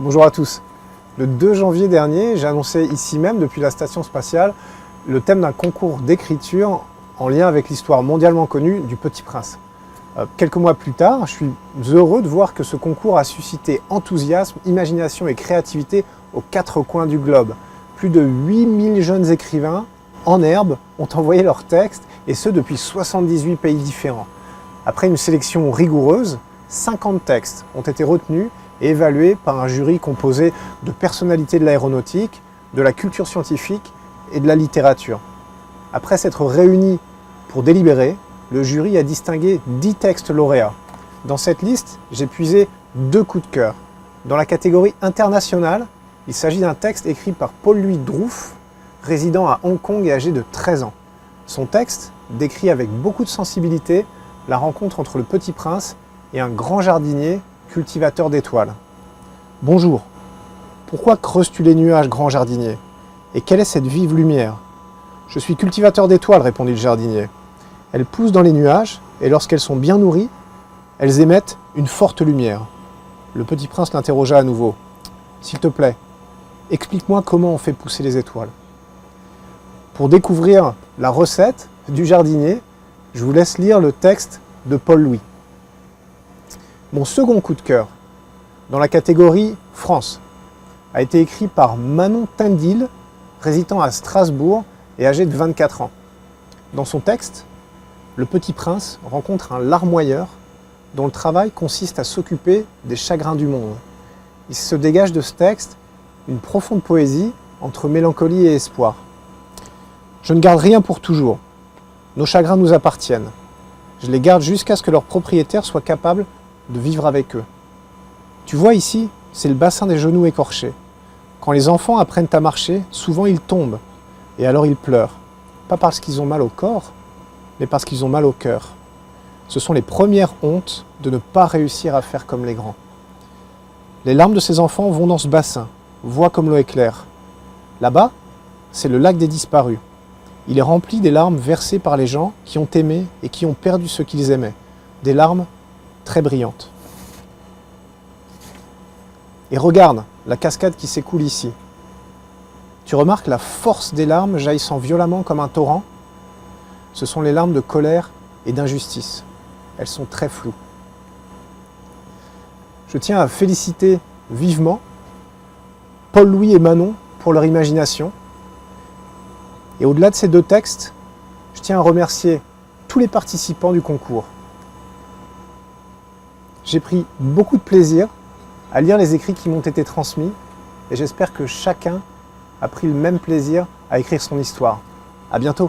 Bonjour à tous. Le 2 janvier dernier, j'ai annoncé ici même, depuis la station spatiale, le thème d'un concours d'écriture en lien avec l'histoire mondialement connue du Petit Prince. Quelques mois plus tard, je suis heureux de voir que ce concours a suscité enthousiasme, imagination et créativité aux quatre coins du globe. Plus de 8000 jeunes écrivains, en herbe, ont envoyé leurs textes, et ce depuis 78 pays différents. Après une sélection rigoureuse, 50 textes ont été retenus et évalués par un jury composé de personnalités de l'aéronautique, de la culture scientifique et de la littérature. Après s'être réunis pour délibérer, le jury a distingué 10 textes lauréats. Dans cette liste, j'ai puisé 2 coups de cœur. Dans la catégorie internationale, il s'agit d'un texte écrit par Paul-Louis Drouf, résident à Hong Kong et âgé de 13 ans. Son texte décrit avec beaucoup de sensibilité la rencontre entre le Petit Prince et un grand jardinier cultivateur d'étoiles. Bonjour. Pourquoi creuses-tu les nuages, grand jardinier? Et quelle est cette vive lumière? Je suis cultivateur d'étoiles, répondit le jardinier. Elles poussent dans les nuages, et lorsqu'elles sont bien nourries, elles émettent une forte lumière. Le Petit Prince l'interrogea à nouveau. S'il te plaît, explique-moi comment on fait pousser les étoiles. Pour découvrir la recette du jardinier, je vous laisse lire le texte de Paul Louis. Mon second coup de cœur, dans la catégorie France, a été écrit par Manon Tindil, résidant à Strasbourg et âgé de 24 ans. Dans son texte, le Petit Prince rencontre un larmoyeur dont le travail consiste à s'occuper des chagrins du monde. Il se dégage de ce texte une profonde poésie entre mélancolie et espoir. Je ne garde rien pour toujours. Nos chagrins nous appartiennent. Je les garde jusqu'à ce que leur propriétaire soit capable de vivre avec eux. Tu vois ici, c'est le bassin des genoux écorchés. Quand les enfants apprennent à marcher, souvent ils tombent, et alors ils pleurent. Pas parce qu'ils ont mal au corps, mais parce qu'ils ont mal au cœur. Ce sont les premières hontes de ne pas réussir à faire comme les grands. Les larmes de ces enfants vont dans ce bassin, voient comme l'eau est claire. Là-bas, c'est le lac des disparus. Il est rempli des larmes versées par les gens qui ont aimé et qui ont perdu ce qu'ils aimaient. Des larmes très brillantes. Et regarde la cascade qui s'écoule ici. Tu remarques la force des larmes jaillissant violemment comme un torrent? Ce sont les larmes de colère et d'injustice. Elles sont très floues. Je tiens à féliciter vivement Paul Louis et Manon pour leur imagination. Et au-delà de ces 2 textes, je tiens à remercier tous les participants du concours. J'ai pris beaucoup de plaisir à lire les écrits qui m'ont été transmis et j'espère que chacun a pris le même plaisir à écrire son histoire. À bientôt!